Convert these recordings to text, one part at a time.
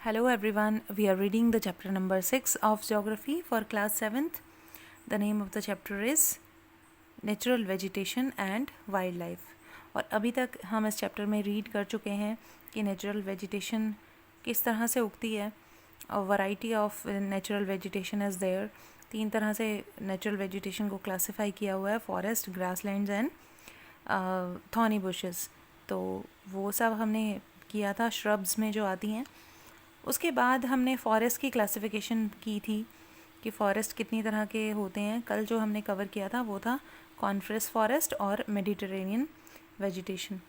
Hello everyone, we are reading the chapter number 6 of Geography for class 7th. The name of the chapter is Natural Vegetation and Wildlife. और अभी तक हम इस chapter में read कर चुके हैं कि नेचुरल वेजिटेशन किस तरह से उगती है और variety of natural vegetation is there. 3 तरह से नेचुरल वेजिटेशन को क्लासिफाई किया हुआ है: forest, grasslands and thorny bushes. तो वो सब हमने किया था श्रब्स में जो आती हैं. उसके बाद हमने फॉरेस्ट की क्लासिफिकेशन की थी कि फॉरेस्ट कितनी तरह के होते हैं. कल जो हमने कवर किया था वो था कॉनिफरस फॉरेस्ट और मेडिटेरेनियन वेजिटेशन.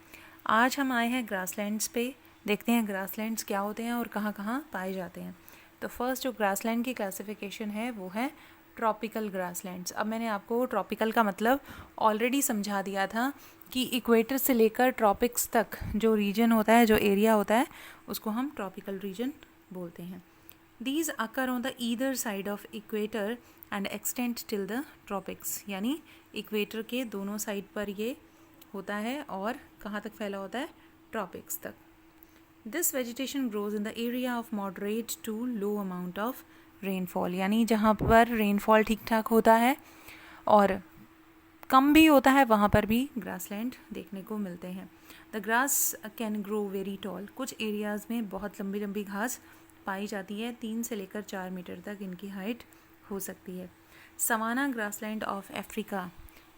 आज हम आए हैं ग्रासलैंड्स पे. देखते हैं ग्रासलैंड्स क्या होते हैं और कहाँ कहाँ पाए जाते हैं. तो फर्स्ट जो ग्रासलैंड की क्लासिफिकेशन है वो है ट्रॉपिकल ग्रासलैंड्स. अब मैंने आपको ट्रॉपिकल का मतलब ऑलरेडी समझा दिया था कि इक्वेटर से लेकर ट्रॉपिक्स तक जो रीजन होता है, जो एरिया होता है, उसको हम ट्रॉपिकल रीजन बोलते हैं. These occur on the either side of equator and extend till the tropics. यानी इक्वेटर के दोनों साइड पर ये होता है और कहाँ तक फैला होता है? ट्रॉपिक्स तक. This vegetation grows in the area of moderate to low amount of rainfall. यानी जहाँ पर रेनफॉल ठीक ठाक होता है और कम भी होता है वहाँ पर भी ग्रासलैंड देखने को मिलते हैं. The grass can grow very tall. कुछ एरियाज़ में बहुत लंबी लंबी घास पाई जाती है. 3 से लेकर 4 मीटर तक इनकी हाइट हो सकती है. Savanna grassland of Africa.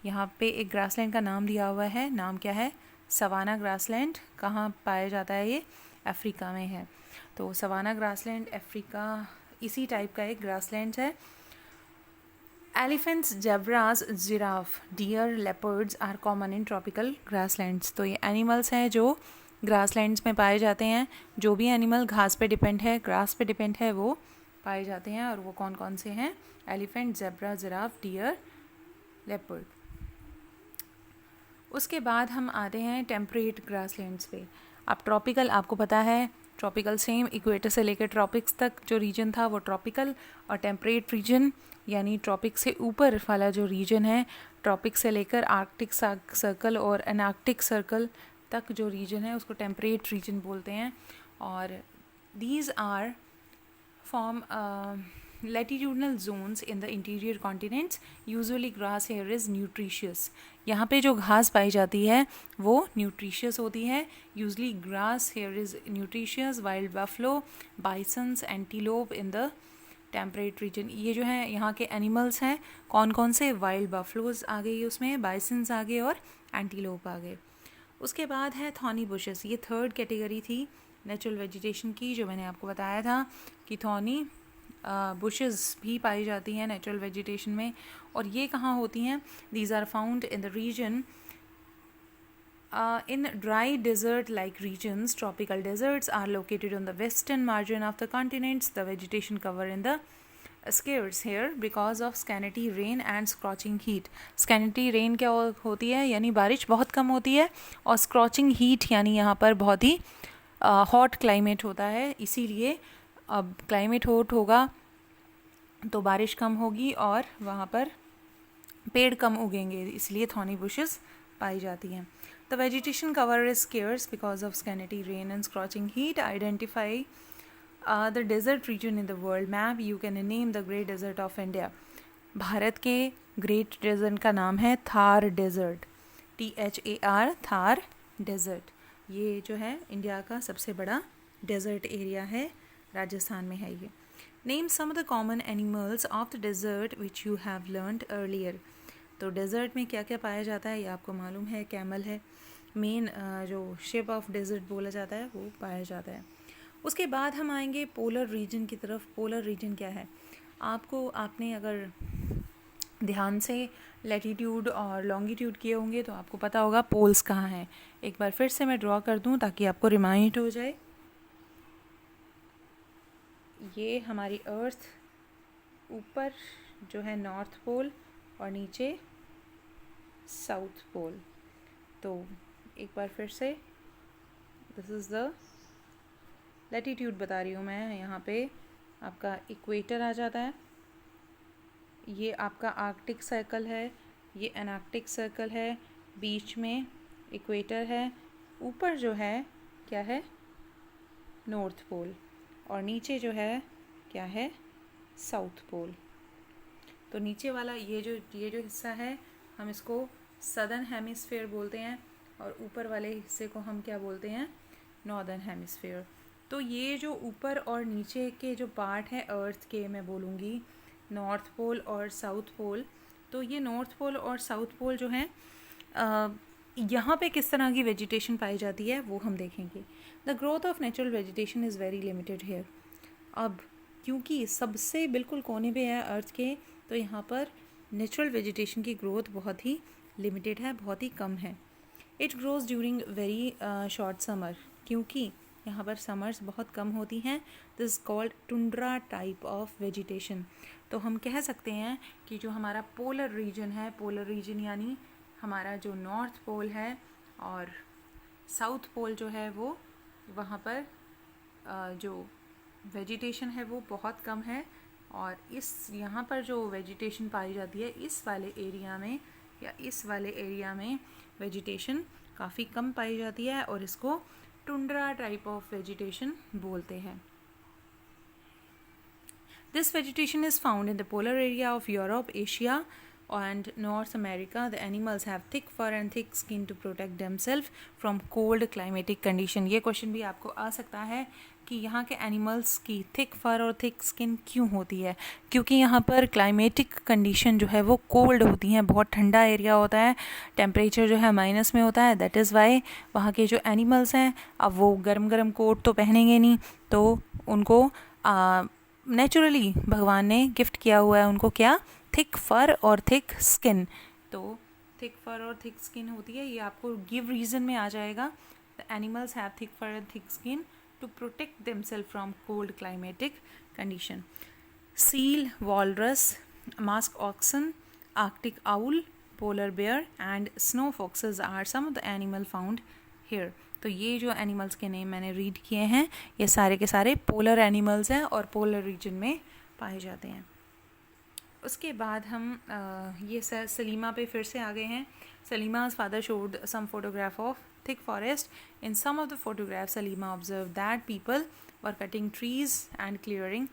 यहाँ पे एक ग्रासलैंड का नाम दिया हुआ है. नाम क्या है? Savanna grassland. कहाँ पाया जाता है ये? अफ्रीका में है. तो सवाना ग्रासलैंड अफ्रीका इसी टाइप का एक ग्रासलैंड है. Elephants, zebras, giraffe, deer, leopards are common in tropical grasslands. तो ये एनिमल्स हैं जो ग्रासलैंड्स में पाए जाते हैं. जो भी एनिमल घास पे डिपेंड है, ग्रास पे डिपेंड है, वो पाए जाते हैं. और वो कौन कौन से हैं? Elephant, zebra, giraffe, deer, leopard. उसके बाद हम आते हैं टेम्परेट ग्रासलैंड्स पे. अब ट्रॉपिकल आपको पता है, ट्रॉपिकल सेम इक्वेटर से लेकर ट्रॉपिक्स तक जो रीजन था वो ट्रॉपिकल. और टेम्परेट रीजन यानी ट्रॉपिक से ऊपर वाला जो रीजन है, ट्रॉपिक से लेकर आर्कटिक सर्कल और एनार्कटिक सर्कल तक जो रीजन है उसको टेम्परेट रीजन बोलते हैं. और these are form latitudinal zones in the interior continents. Usually grass here is nutritious. यहाँ पे जो घास पाई जाती है वो न्यूट्रिशियस होती है. Usually grass here is nutritious. Wild buffalo, बाइसन्स, antelope in the temperate region. ये जो है यहाँ के एनिमल्स हैं. कौन कौन से? वाइल्ड बफलोज आ गई उसमें, बाइसन्स आ गए और एंटीलोप आ गए. उसके बाद है थॉर्नी बुशेस. ये थर्ड कैटेगरी थी नेचुरल वेजिटेशन की, जो मैंने आपको बताया था कि थॉर्नी बुशेस भी पाई जाती हैं नेचुरल वेजिटेशन में. और ये कहाँ होती हैं? These are found in the region in dry desert-like regions. Tropical deserts are located on the western margin of the continents. The vegetation cover in the scarce here because of scanty rain and scorching heat. Scanty rain क्या होती है? यानी बारिश बहुत कम होती है. और scorching heat यानी यहाँ पर बहुत ही हॉट क्लाइमेट होता है. इसीलिए अब क्लाइमेट हॉट होगा तो बारिश कम होगी और वहाँ पर पेड़ कम उगेंगे. इसलिए थॉर्नी बुशेस पाई जाती हैं. The vegetation cover is scarce because of scanty rain and scorching heat. Identify the desert region in the world map. You can name the Great Desert of India. Bharat के ग्रेट डेजर्ट का नाम है Thar desert. THAR, Thar desert. ये जो है India का सबसे बड़ा डेजर्ट एरिया है. राजस्थान में है ये. Name some of the common animals of the desert which you have learned earlier. तो डेज़र्ट में क्या क्या पाया जाता है ये आपको मालूम है. कैमल है मेन, जो शिप ऑफ डेज़र्ट बोला जाता है, वो पाया जाता है. उसके बाद हम आएंगे पोलर रीजन की तरफ. पोलर रीजन क्या है? आपने अगर ध्यान से लैटिट्यूड और लॉन्गिट्यूड किए होंगे तो आपको पता होगा पोल्स कहाँ हैं. एक बार फिर से मैं ड्रॉ कर दूँ ताकि आपको रिमाइंड हो जाए. ये हमारी अर्थ ऊपर जो है नॉर्थ पोल और नीचे साउथ पोल. तो एक बार फिर से दिस इज़ द लैटिट्यूड बता रही हूँ मैं. यहाँ पे आपका इक्वेटर आ जाता है. ये आपका आर्कटिक सर्कल है, ये एनार्कटिक सर्कल है, बीच में इक्वेटर है, ऊपर जो है क्या है? North pole. और नीचे जो है क्या है, साउथ पोल। तो नीचे वाला ये जो हिस्सा है हम इसको सदर्न हेमिस्फेयर बोलते हैं, और ऊपर वाले हिस्से को हम क्या बोलते हैं, नॉर्दर्न हेमिस्फेयर। तो ये जो ऊपर और नीचे के जो पार्ट हैं अर्थ के, मैं बोलूँगी नॉर्थ पोल और साउथ पोल। तो ये नॉर्थ पोल और साउथ पोल जो हैं, यहाँ पे किस तरह की वेजिटेशन पाई जाती है वो हम देखेंगे। The growth of natural vegetation is very limited here. अब क्योंकि सबसे बिल्कुल कोने पे है अर्थ के, तो यहाँ पर नेचुरल वेजिटेशन की ग्रोथ बहुत ही लिमिटेड है, बहुत ही कम है। It grows during very short summer, क्योंकि यहाँ पर समर्स बहुत कम होती हैं। This called tundra type of vegetation. तो हम कह सकते हैं कि जो हमारा पोलर रीजन है, पोलर रीजन यानी हमारा जो नॉर्थ पोल है और साउथ पोल जो है, वो वहाँ पर जो वेजिटेशन है वो बहुत कम है। और इस यहाँ पर जो वेजिटेशन पाई जाती है इस वाले एरिया में, या इस वाले एरिया में वेजिटेशन काफ़ी कम पाई जाती है, और इसको टुंड्रा टाइप ऑफ वेजिटेशन बोलते हैं। This vegetation is found in the polar area of Europe, Asia and North America. The animals have thick fur and thick skin to protect themselves from cold climatic condition. ये question भी आपको आ सकता है कि यहाँ के एनिमल्स की thick फर और थिक स्किन क्यों होती है, क्योंकि यहाँ पर क्लाइमेटिक कंडीशन जो है वो कोल्ड होती हैं, बहुत ठंडा एरिया होता है, टेम्परेचर जो है माइनस में होता है। दैट इज़ वाई वहाँ के जो एनिमल्स हैं, अब वो गर्म गर्म कोट तो पहनेंगे नहीं, तो उनको नेचुरली भगवान ने गिफ्ट किया हुआ है उनको क्या, थिक फर और थिक स्किन। तो थिक फर और थिक स्किन होती है, ये आपको गिव रीजन में आ जाएगा। The animals have thick fur and thick skin to protect themselves from cold climatic condition. Seal, walrus, musk oxen, Arctic owl, polar bear and snow foxes are some of the animal found here. तो ये जो animals के name मैंने read किए हैं, ये सारे के सारे पोलर एनिमल्स हैं और पोलर रीजन में पाए जाते हैं। उसके बाद हम ये सलीमा पे फिर से आ गए हैं। सलीमा's father showed some photograph of thick forest. In some of the photographs, Salima observed that people were cutting trees and clearing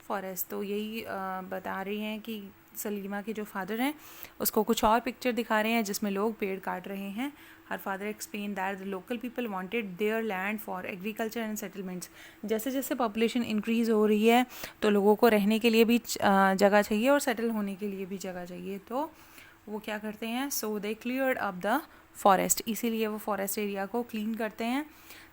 forest. तो यही बता रही हैं कि सलीमा के जो फादर हैं उसको कुछ और पिक्चर दिखा रहे हैं जिसमें लोग पेड़ काट रहे हैं। Her father explain that the local people wanted there land for agriculture and settlements. जैसे जैसे पॉपुलेशन इंक्रीज़ हो रही है तो लोगों को रहने के लिए भी जगह चाहिए और सेटल होने के लिए भी जगह चाहिए, तो वो क्या करते हैं, so they cleared up the forest, इसीलिए वो फॉरेस्ट एरिया को क्लीन करते हैं।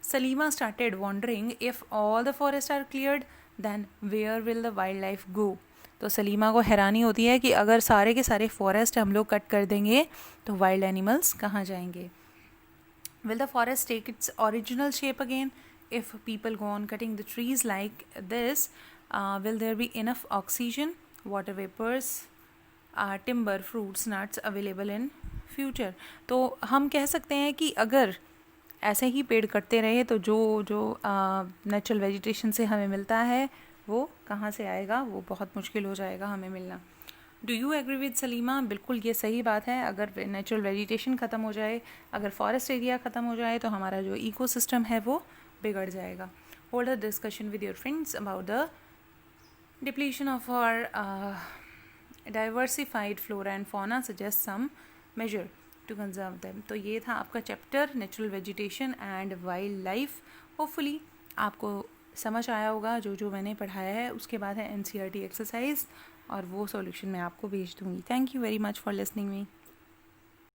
Salima started wondering if all the forest are cleared then where will the wildlife go. तो सलीमा को हैरानी होती है कि अगर सारे के सारे फॉरेस्ट हम लोग कट कर देंगे तो वाइल्ड एनिमल्स कहाँ जाएंगे। Will the forest take its original shape again if people go on cutting the trees like this, will there be enough oxygen, water vapours, timber, fruits, nuts available in future. तो हम कह सकते हैं कि अगर ऐसे ही पेड़ कटते रहे तो जो जो नेचुरल वेजिटेशन से हमें मिलता है वो कहाँ से आएगा, वो बहुत मुश्किल हो जाएगा हमें मिलना। Do you agree with Salima? बिल्कुल ये सही बात है। अगर नेचुरल वेजिटेशन ख़त्म हो जाए, अगर फॉरेस्ट एरिया ख़त्म हो जाए तो हमारा जो इकोसिस्टम है वो बिगड़ जाएगा। Hold a discussion with your friends about the depletion of our diversified flora and fauna, suggest some measure to conserve them। तो ये था आपका chapter natural vegetation and wild life. Hopefully आपको समझ आया होगा जो जो मैंने पढ़ाया है। उसके बाद है NCERT एक्सरसाइज और वो सॉल्यूशन मैं आपको भेज दूँगी। Thank you very much for listening me.